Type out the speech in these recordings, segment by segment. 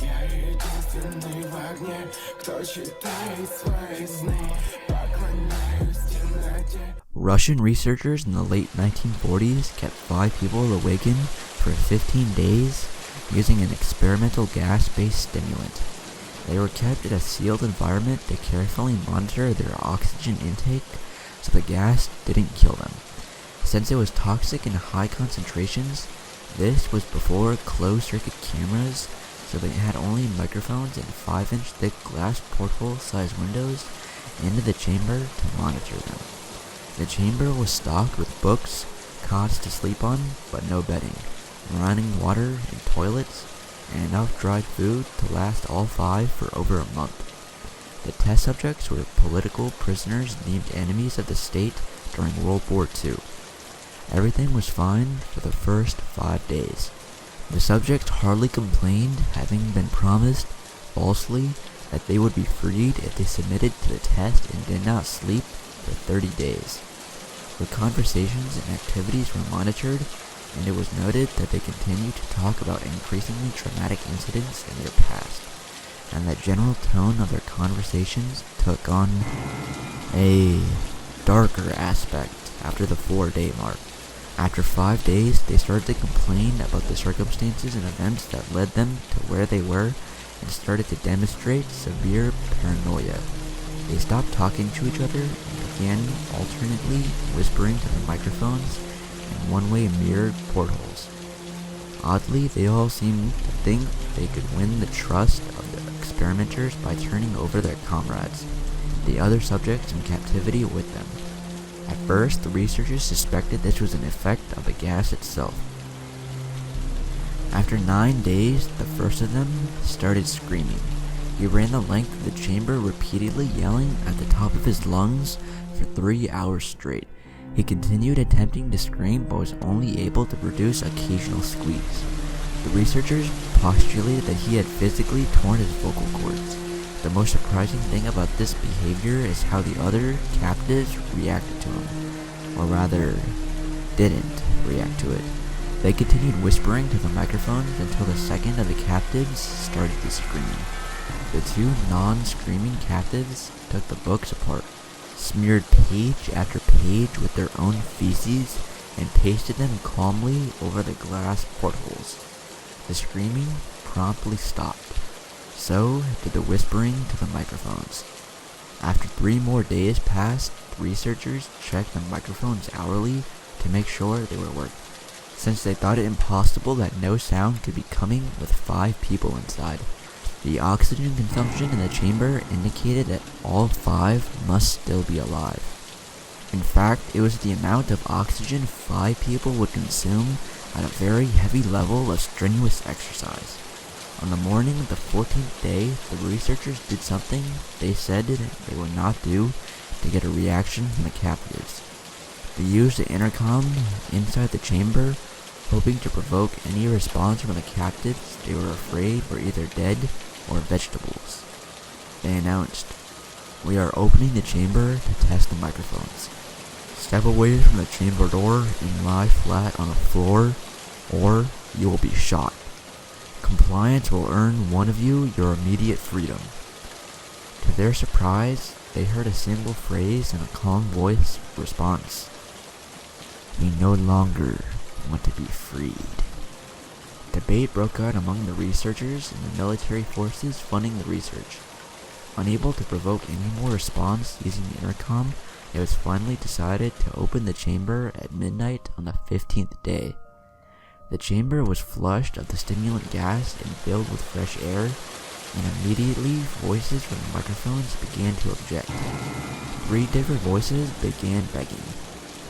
Я единственный в огне, кто читает свои сны. Поклоняюсь темноте. Russian researchers in the late 1940s kept 5 people awakened for 15 days using an experimental gas-based stimulant. They were kept in a sealed environment to carefully monitor their oxygen intake so the gas didn't kill them. Since it was toxic in high concentrations, this was before closed-circuit cameras, so they had only microphones and 5-inch thick glass porthole-sized windows into the chamber to monitor them. The chamber was stocked with books, cots to sleep on, but no bedding, running water and toilets, and enough dried food to last all 5 for over a month. The test subjects were political prisoners deemed enemies of the state during World War II. Everything was fine for the first 5 days. The subjects hardly complained, having been promised, falsely, that they would be freed if they submitted to the test and did not sleep for 30 days. Their conversations and activities were monitored, and it was noted that they continued to talk about increasingly traumatic incidents in their past, and the general tone of their conversations took on a darker aspect after the 4-day mark. After 5 days, they started to complain about the circumstances and events that led them to where they were and started to demonstrate severe paranoia. They stopped talking to each other and began alternately whispering to the microphones and one-way mirrored portholes. Oddly, they all seemed to think they could win the trust of the experimenters by turning over their comrades, the other subjects in captivity, with them. At first, the researchers suspected this was an effect of the gas itself. After 9 days, the first of them started screaming. He ran the length of the chamber, repeatedly yelling at the top of his lungs for 3 hours straight. He continued attempting to scream but was only able to produce occasional squeaks. The researchers postulated that he had physically torn his vocal cords. The most surprising thing about this behavior is how the other captives reacted to him, or rather, didn't react to it. They continued whispering to the microphones until the second of the captives started to scream. The 2 non-screaming captives took the books apart, smeared page after page with their own feces, and pasted them calmly over the glass portholes. The screaming promptly stopped. So did the whispering to the microphones. After 3 more days passed, researchers checked the microphones hourly to make sure they were working, since they thought it impossible that no sound could be coming with 5 people inside. The oxygen consumption in the chamber indicated that all 5 must still be alive. In fact, it was the amount of oxygen 5 people would consume at a very heavy level of strenuous exercise. On the morning of the 14th day, the researchers did something they said they would not do to get a reaction from the captives. They used the intercom inside the chamber, hoping to provoke any response from the captives they were afraid were either dead or vegetables. They announced, "We are opening the chamber to test the microphones. Step away from the chamber door and lie flat on the floor, or you will be shot. Compliance will earn one of you your immediate freedom." To their surprise, they heard a single phrase in a calm voice response: "We no longer want to be freed." Debate broke out among the researchers and the military forces funding the research. Unable to provoke any more response using the intercom, it was finally decided to open the chamber at midnight on the 15th day. The chamber was flushed of the stimulant gas and filled with fresh air, and immediately voices from the microphones began to object. 3 different voices began begging,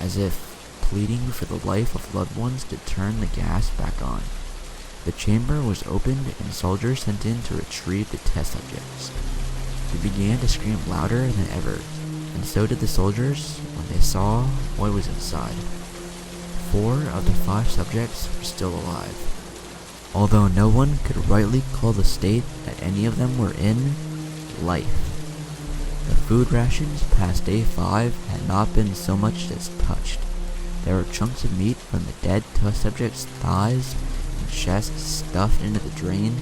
as if pleading for the life of loved ones to turn the gas back on. The chamber was opened and soldiers sent in to retrieve the test subjects. They began to scream louder than ever, and so did the soldiers when they saw what was inside. 4 of the 5 subjects were still alive, although no one could rightly call the state that any of them were in life. The food rations past day 5 had not been so much as touched. There were chunks of meat from the dead test subjects' thighs and chest stuffed into the drain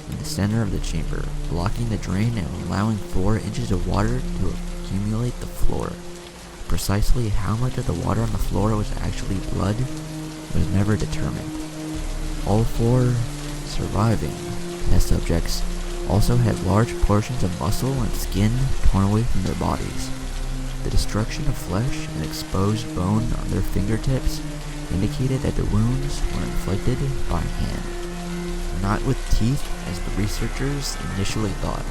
in the center of the chamber, blocking the drain and allowing 4 inches of water to accumulate the floor. Precisely how much of the water on the floor was actually blood was never determined. All 4 surviving test subjects also had large portions of muscle and skin torn away from their bodies. The destruction of flesh and exposed bone on their fingertips indicated that the wounds were inflicted by hand, not with teeth as the researchers initially thought.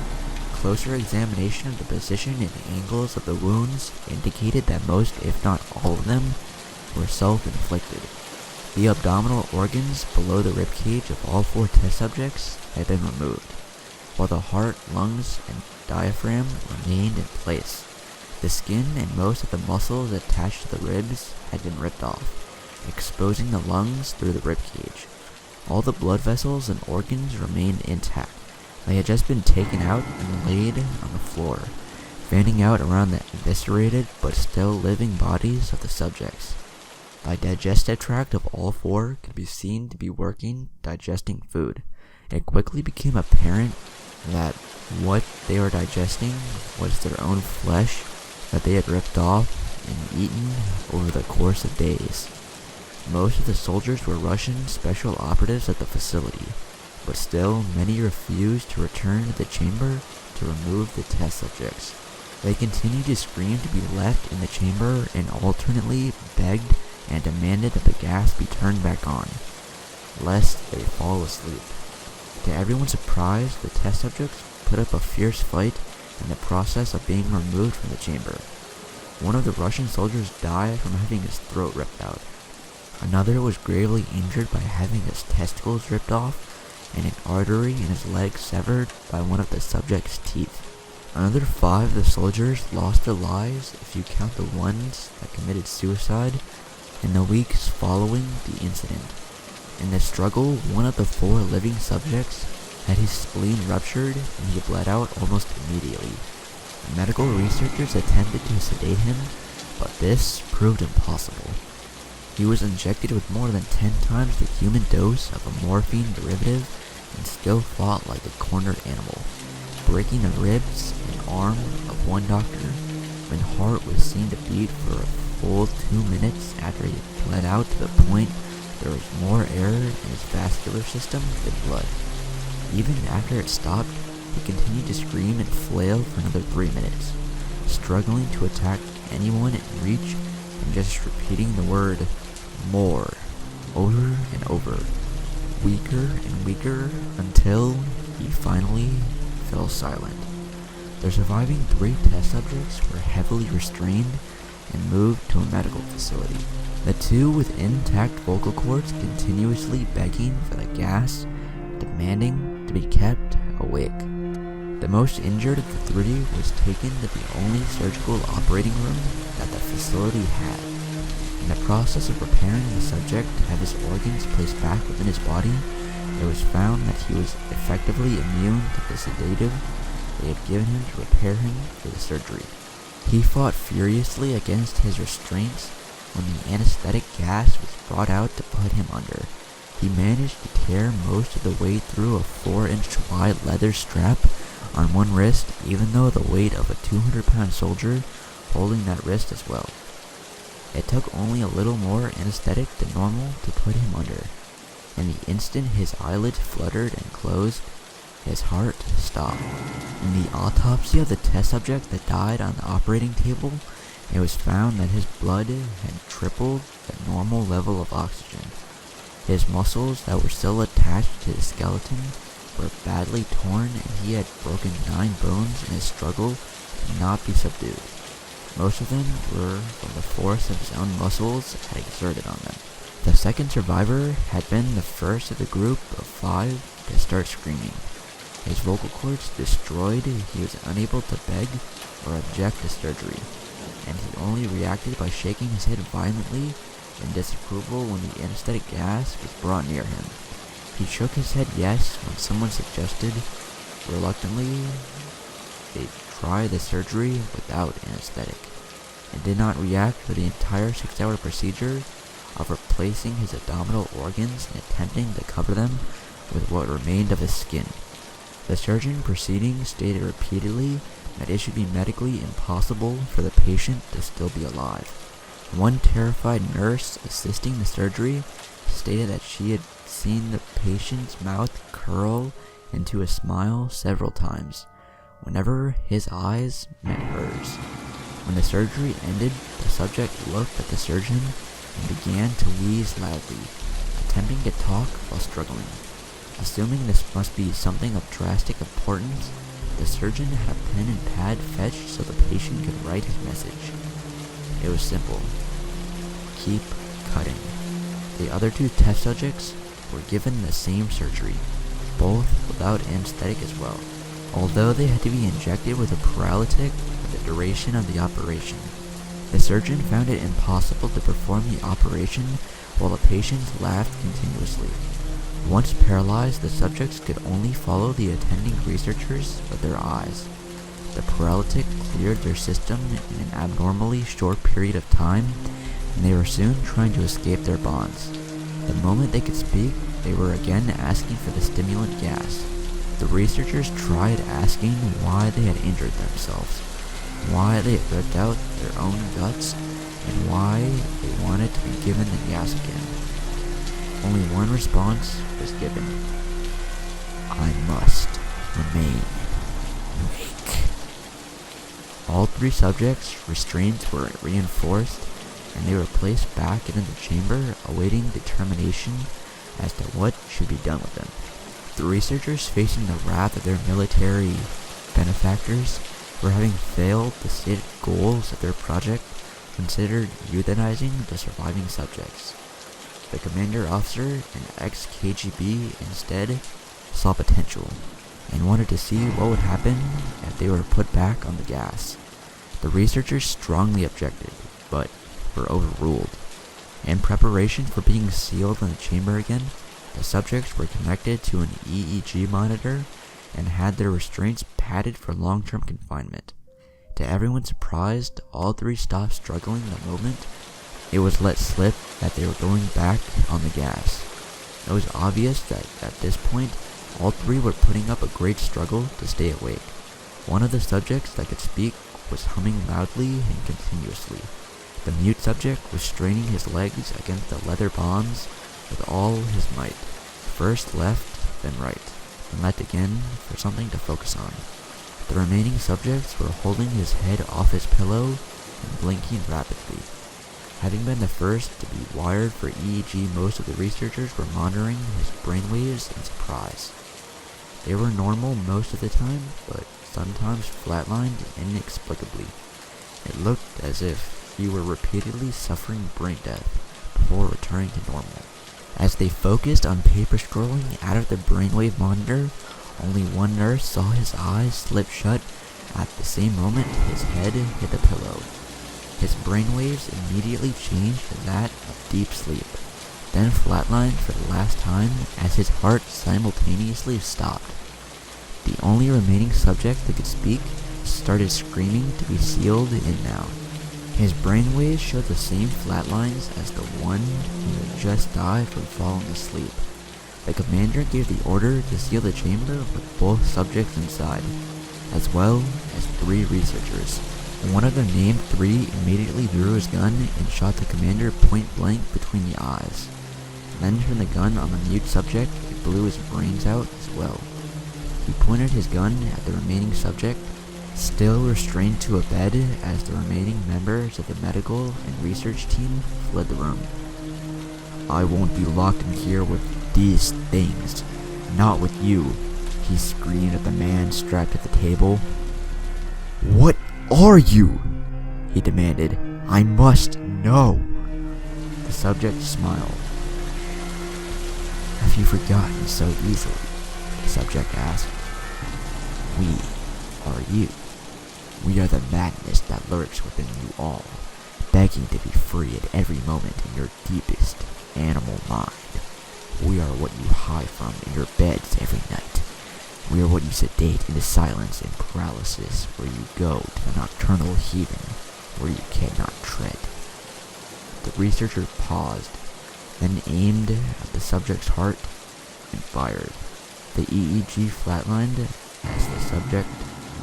Closer examination of the position and angles of the wounds indicated that most, if not all of them, were self-inflicted. The abdominal organs below the ribcage of all 4 test subjects had been removed, while the heart, lungs, and diaphragm remained in place. The skin and most of the muscles attached to the ribs had been ripped off, exposing the lungs through the ribcage. All the blood vessels and organs remained intact. They had just been taken out and laid on the floor, fanning out around the eviscerated but still living bodies of the subjects. The digestive tract of all 4 could be seen to be working, digesting food. It quickly became apparent that what they were digesting was their own flesh that they had ripped off and eaten over the course of days. Most of the soldiers were Russian special operatives at the facility, but still many refused to return to the chamber to remove the test subjects. They continued to scream to be left in the chamber and alternately begged and demanded that the gas be turned back on, lest they fall asleep. To everyone's surprise, the test subjects put up a fierce fight in the process of being removed from the chamber. One of the Russian soldiers died from having his throat ripped out. Another was gravely injured by having his testicles ripped off and an artery in his leg severed by one of the subject's teeth. Another 5 of the soldiers lost their lives if you count the ones that committed suicide in the weeks following the incident. In the struggle, one of the 4 living subjects had his spleen ruptured and he bled out almost immediately. Medical researchers attempted to sedate him, but this proved impossible. He was injected with more than 10 times the human dose of a morphine derivative and still fought like a cornered animal, breaking the ribs and arm of one doctor when heart was seen to beat for a full 2 minutes after he bled out to the point there was more air in his vascular system than blood. Even after it stopped, he continued to scream and flail for another 3 minutes, struggling to attack anyone in reach and just repeating the word more over and over, weaker and weaker until he finally fell silent. The surviving 3 test subjects were heavily restrained and moved to a medical facility. The 2 with intact vocal cords continuously begging for the gas, demanding to be kept awake. The most injured of the 3 was taken to the only surgical operating room that the facility had. In the process of preparing the subject to have his organs placed back within his body, it was found that he was effectively immune to the sedative they had given him to prepare him for the surgery. He fought furiously against his restraints when the anesthetic gas was brought out to put him under. He managed to tear most of the way through a 4-inch wide leather strap on one wrist, even though the weight of a 200-pound soldier holding that wrist as well. It took only a little more anesthetic than normal to put him under, and the instant his eyelids fluttered and closed, his heart stopped. In the autopsy of the test subject that died on the operating table, it was found that his blood had tripled the normal level of oxygen. His muscles that were still attached to the skeleton were badly torn, and he had broken 9 bones in his struggle to not be subdued. Most of them were from the force of his own muscles had exerted on them. The second survivor had been the first of the group of 5 to start screaming. His vocal cords destroyed, he was unable to beg or object to surgery, and he only reacted by shaking his head violently in disapproval when the anesthetic gas was brought near him. He shook his head yes when someone suggested, reluctantly, they try the surgery without anesthetic, and did not react for the entire 6-hour procedure of replacing his abdominal organs and attempting to cover them with what remained of his skin. The surgeon proceeding stated repeatedly that it should be medically impossible for the patient to still be alive. One terrified nurse assisting the surgery stated that she had seen the patient's mouth curl into a smile several times whenever his eyes met hers. When the surgery ended, the subject looked at the surgeon and began to wheeze loudly, attempting to talk while struggling. Assuming this must be something of drastic importance, the surgeon had a pen and pad fetched so the patient could write his message. It was simple. Keep cutting. The other two test subjects were given the same surgery, both without anesthetic as well, although they had to be injected with a paralytic for the duration of the operation. The surgeon found it impossible to perform the operation while the patients laughed continuously. Once paralyzed, the subjects could only follow the attending researchers with their eyes. The paralytic cleared their system in an abnormally short period of time, and they were soon trying to escape their bonds. The moment they could speak, they were again asking for the stimulant gas. The researchers tried asking why they had injured themselves, why they had ripped out their own guts, and why they wanted to be given the gas again. Only one response was given. I must remain awake. All three subjects' restraints were reinforced, and they were placed back into the chamber awaiting determination as to what should be done with them. The researchers, facing the wrath of their military benefactors for having failed the stated goals of their project, considered euthanizing the surviving subjects. The commander officer, an ex-KGB, instead saw potential and wanted to see what would happen if they were put back on the gas. The researchers strongly objected, but were overruled. In preparation for being sealed in the chamber again, the subjects were connected to an EEG monitor and had their restraints padded for long-term confinement. To everyone's surprise, all three stopped struggling the moment it was let slip that they were going back on the gas. It was obvious that at this point, all three were putting up a great struggle to stay awake. One of the subjects that could speak was humming loudly and continuously. The mute subject was straining his legs against the leather bonds with all his might, first left, then right, and left again for something to focus on. The remaining subjects were holding his head off his pillow and blinking rapidly. Having been the first to be wired for EEG, most of the researchers were monitoring his brainwaves in surprise. They were normal most of the time, but sometimes flatlined inexplicably. It looked as if he were repeatedly suffering brain death before returning to normal. As they focused on paper scrolling out of the brainwave monitor, only one nurse saw his eyes slip shut at the same moment his head hit the pillow. His brainwaves immediately changed to that of deep sleep, then flatlined for the last time as his heart simultaneously stopped. The only remaining subject that could speak started screaming to be sealed in now. His brainwaves showed the same flatlines as the one who had just died from falling asleep. The commander gave the order to seal the chamber with both subjects inside, as well as 3 researchers. One of the named 3 immediately drew his gun and shot the commander point blank between the eyes. Then turned the gun on the mute subject and blew his brains out as well. He pointed his gun at the remaining subject, still restrained to a bed as the remaining members of the medical and research team fled the room. I won't be locked in here with these things. Not with you, he screamed at the man strapped at the table. What are you? He demanded. I must know. The subject smiled. Have you forgotten so easily? The subject asked. We are you. We are the madness that lurks within you all, begging to be free at every moment in your deepest animal mind. We are what you hide from in your beds every night. We are what you sedate into silence and paralysis, where you go to the nocturnal heathen, where you cannot tread. The researcher paused, then aimed at the subject's heart and fired. The EEG flatlined as the subject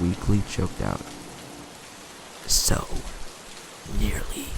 weakly choked out. So, nearly